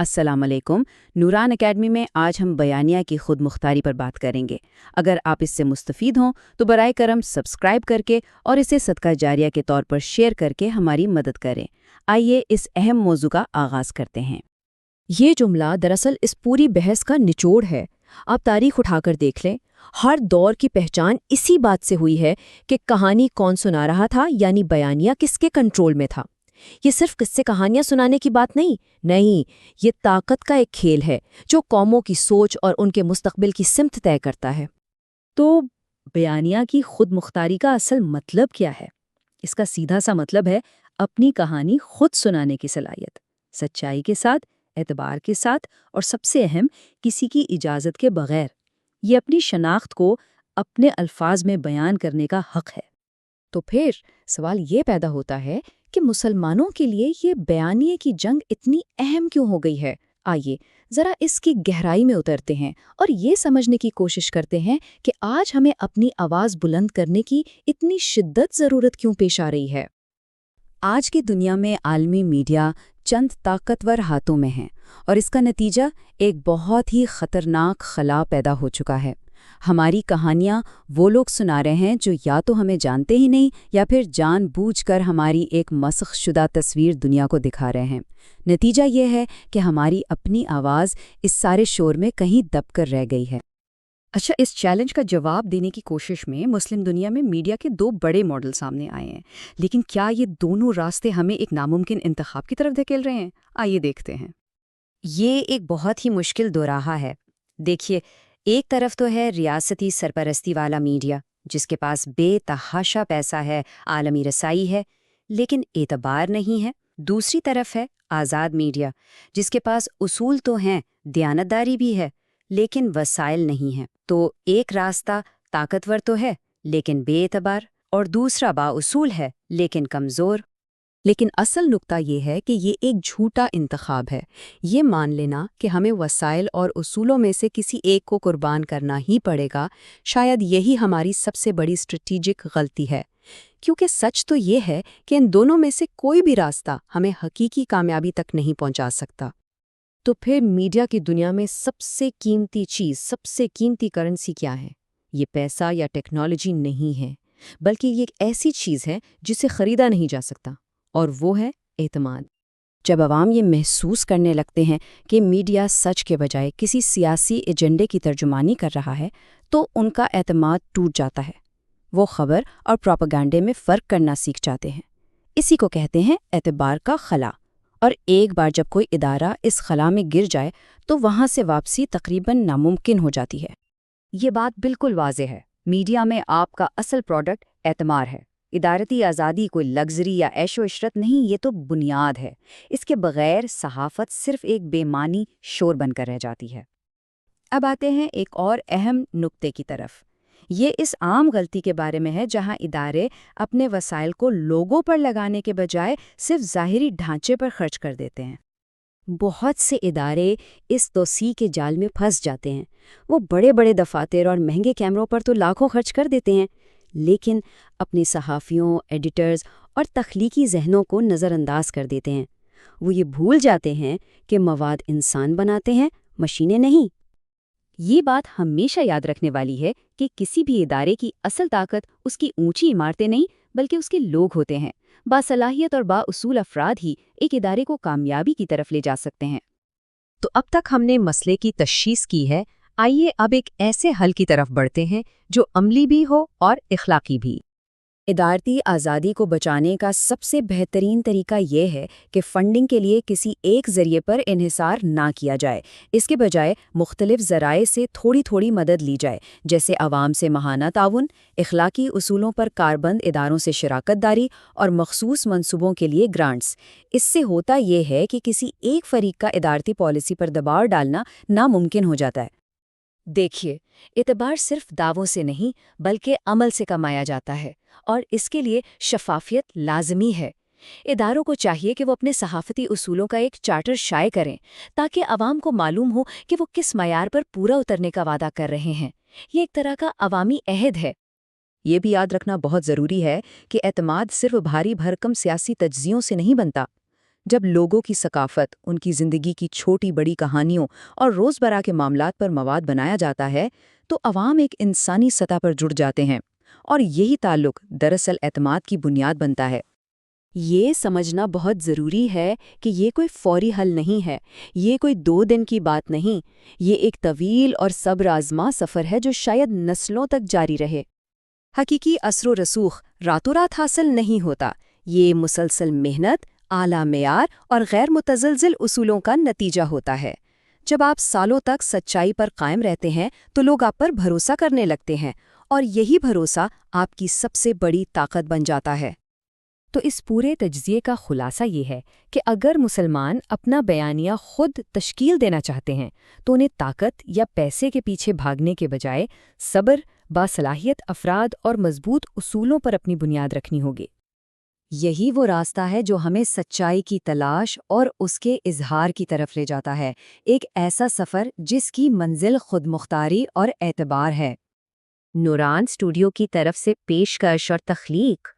السلام علیکم۔ نوران اکیڈمی میں آج ہم بیانیہ کی خود مختاری پر بات کریں گے۔ اگر آپ اس سے مستفید ہوں تو برائے کرم سبسکرائب کر کے اور اسے صدقہ جاریہ کے طور پر شیئر کر کے ہماری مدد کریں۔ آئیے اس اہم موضوع کا آغاز کرتے ہیں۔ یہ جملہ دراصل اس پوری بحث کا نچوڑ ہے۔ آپ تاریخ اٹھا کر دیکھ لیں، ہر دور کی پہچان اسی بات سے ہوئی ہے کہ کہانی کون سنا رہا تھا، یعنی بیانیہ کس کے کنٹرول میں تھا۔ یہ صرف قصے کہانیاں سنانے کی بات نہیں، یہ طاقت کا ایک کھیل ہے جو قوموں کی سوچ اور ان کے مستقبل کی سمت طے کرتا ہے۔ تو بیانیہ کی خود مختاری کا اصل مطلب کیا ہے؟ اس کا سیدھا سا مطلب ہے اپنی کہانی خود سنانے کی صلاحیت، سچائی کے ساتھ، اعتبار کے ساتھ، اور سب سے اہم، کسی کی اجازت کے بغیر۔ یہ اپنی شناخت کو اپنے الفاظ میں بیان کرنے کا حق ہے۔ تو پھر سوال یہ پیدا ہوتا ہے کہ مسلمانوں کے لیے یہ بیانیے کی جنگ اتنی اہم کیوں ہو گئی ہے؟ آئیے ذرا اس کی گہرائی میں اترتے ہیں اور یہ سمجھنے کی کوشش کرتے ہیں کہ آج ہمیں اپنی آواز بلند کرنے کی اتنی شدت ضرورت کیوں پیش آ رہی ہے۔ آج کی دنیا میں عالمی میڈیا چند طاقتور ہاتھوں میں ہے اور اس کا نتیجہ ایک بہت ہی خطرناک خلا پیدا ہو چکا ہے۔ ہماری کہانیاں وہ لوگ سنا رہے ہیں جو یا تو ہمیں جانتے ہی نہیں یا پھر جان بوجھ کر ہماری ایک مسخ شدہ تصویر دنیا کو دکھا رہے ہیں۔ نتیجہ یہ ہے کہ ہماری اپنی آواز اس سارے شور میں کہیں دب کر رہ گئی ہے۔ اچھا، اس چیلنج کا جواب دینے کی کوشش میں مسلم دنیا میں میڈیا کے دو بڑے ماڈل سامنے آئے ہیں، لیکن کیا یہ دونوں راستے ہمیں ایک ناممکن انتخاب کی طرف دھکیل رہے ہیں؟ آئیے دیکھتے ہیں۔ یہ ایک بہت ہی مشکل دوراہا ہے۔ دیکھیے، ایک طرف تو ہے ریاستی سرپرستی والا میڈیا، جس کے پاس بے تحاشا پیسہ ہے، عالمی رسائی ہے، لیکن اعتبار نہیں ہے۔ دوسری طرف ہے آزاد میڈیا، جس کے پاس اصول تو ہیں، دیانتداری بھی ہے، لیکن وسائل نہیں ہیں۔ تو ایک راستہ طاقتور تو ہے لیکن بے اعتبار، اور دوسرا با اصول ہے لیکن کمزور۔ لیکن اصل نقطہ یہ ہے کہ یہ ایک جھوٹا انتخاب ہے۔ یہ مان لینا کہ ہمیں وسائل اور اصولوں میں سے کسی ایک کو قربان کرنا ہی پڑے گا، شاید یہی ہماری سب سے بڑی اسٹریٹجک غلطی ہے، کیونکہ سچ تو یہ ہے کہ ان دونوں میں سے کوئی بھی راستہ ہمیں حقیقی کامیابی تک نہیں پہنچا سکتا۔ تو پھر میڈیا کی دنیا میں سب سے قیمتی چیز، سب سے قیمتی کرنسی کیا ہے؟ یہ پیسہ یا ٹیکنالوجی نہیں ہے، بلکہ یہ ایک ایسی چیز ہے جسے خریدا نہیں جا سکتا، اور وہ ہے اعتماد۔ جب عوام یہ محسوس کرنے لگتے ہیں کہ میڈیا سچ کے بجائے کسی سیاسی ایجنڈے کی ترجمانی کر رہا ہے تو ان کا اعتماد ٹوٹ جاتا ہے۔ وہ خبر اور پروپیگنڈے میں فرق کرنا سیکھ جاتے ہیں۔ اسی کو کہتے ہیں اعتبار کا خلا، اور ایک بار جب کوئی ادارہ اس خلا میں گر جائے تو وہاں سے واپسی تقریباً ناممکن ہو جاتی ہے۔ یہ بات بالکل واضح ہے۔ میڈیا میں آپ کا اصل پروڈکٹ اعتبار ہے۔ ادارتی آزادی کوئی لگژری یا عیش و عشرت نہیں، یہ تو بنیاد ہے۔ اس کے بغیر صحافت صرف ایک بے معنی شور بن کر رہ جاتی ہے۔ اب آتے ہیں ایک اور اہم نقطے کی طرف۔ یہ اس عام غلطی کے بارے میں ہے جہاں ادارے اپنے وسائل کو لوگوں پر لگانے کے بجائے صرف ظاہری ڈھانچے پر خرچ کر دیتے ہیں۔ بہت سے ادارے اس توسیع کے جال میں پھنس جاتے ہیں۔ وہ بڑے بڑے دفاتر اور مہنگے کیمروں پر تو لاکھوں خرچ کر دیتے ہیں، لیکن اپنی صحافیوں، ایڈیٹرز اور تخلیقی ذہنوں کو نظر انداز کر دیتے ہیں۔ وہ یہ بھول جاتے ہیں کہ مواد انسان بناتے ہیں، مشینیں نہیں۔ یہ بات ہمیشہ یاد رکھنے والی ہے کہ کسی بھی ادارے کی اصل طاقت اس کی اونچی عمارتیں نہیں بلکہ اس کے لوگ ہوتے ہیں۔ باصلاحیت اور بااصول افراد ہی ایک ادارے کو کامیابی کی طرف لے جا سکتے ہیں۔ تو اب تک ہم نے مسئلے کی تشخیص کی ہے، آئیے اب ایک ایسے حل کی طرف بڑھتے ہیں جو عملی بھی ہو اور اخلاقی بھی۔ ادارتی آزادی کو بچانے کا سب سے بہترین طریقہ یہ ہے کہ فنڈنگ کے لیے کسی ایک ذریعے پر انحصار نہ کیا جائے۔ اس کے بجائے مختلف ذرائع سے تھوڑی تھوڑی مدد لی جائے، جیسے عوام سے ماہانہ تعاون، اخلاقی اصولوں پر کاربند اداروں سے شراکت داری اور مخصوص منصوبوں کے لیے گرانٹس۔ اس سے ہوتا یہ ہے کہ کسی ایک فریق کا ادارتی پالیسی پر دباؤ ڈالنا ناممکن ہو جاتا ہے۔ دیکھیے، اعتبار صرف دعووں سے نہیں بلکہ عمل سے کمایا جاتا ہے، اور اس کے لیے شفافیت لازمی ہے۔ اداروں کو چاہیے کہ وہ اپنے صحافتی اصولوں کا ایک چارٹر شائع کریں تاکہ عوام کو معلوم ہو کہ وہ کس معیار پر پورا اترنے کا وعدہ کر رہے ہیں۔ یہ ایک طرح کا عوامی عہد ہے۔ یہ بھی یاد رکھنا بہت ضروری ہے کہ اعتماد صرف بھاری بھرکم سیاسی تجزیوں سے نہیں بنتا۔ جب لوگوں کی ثقافت، ان کی زندگی کی چھوٹی بڑی کہانیوں اور روزمرہ کے معاملات پر مواد بنایا جاتا ہے تو عوام ایک انسانی سطح پر جڑ جاتے ہیں، اور یہی تعلق دراصل اعتماد کی بنیاد بنتا ہے۔ یہ سمجھنا بہت ضروری ہے کہ یہ کوئی فوری حل نہیں ہے، یہ کوئی 2 دن کی بات نہیں، یہ ایک طویل اور صبر آزما سفر ہے جو شاید نسلوں تک جاری رہے۔ حقیقی اثر و رسوخ راتوں رات حاصل نہیں ہوتا، یہ مسلسل محنت، اعلیٰ معیار اور غیر متزلزل اصولوں کا نتیجہ ہوتا ہے۔ جب آپ سالوں تک سچائی پر قائم رہتے ہیں تو لوگ آپ پر بھروسہ کرنے لگتے ہیں، اور یہی بھروسہ آپ کی سب سے بڑی طاقت بن جاتا ہے۔ تو اس پورے تجزیے کا خلاصہ یہ ہے کہ اگر مسلمان اپنا بیانیہ خود تشکیل دینا چاہتے ہیں تو انہیں طاقت یا پیسے کے پیچھے بھاگنے کے بجائے صبر، باصلاحیت افراد اور مضبوط اصولوں پر اپنی بنیاد رکھنی ہوگی۔ یہی وہ راستہ ہے جو ہمیں سچائی کی تلاش اور اس کے اظہار کی طرف لے جاتا ہے، ایک ایسا سفر جس کی منزل خود مختاری اور اعتبار ہے۔ نوران اسٹوڈیو کی طرف سے پیشکش اور تخلیق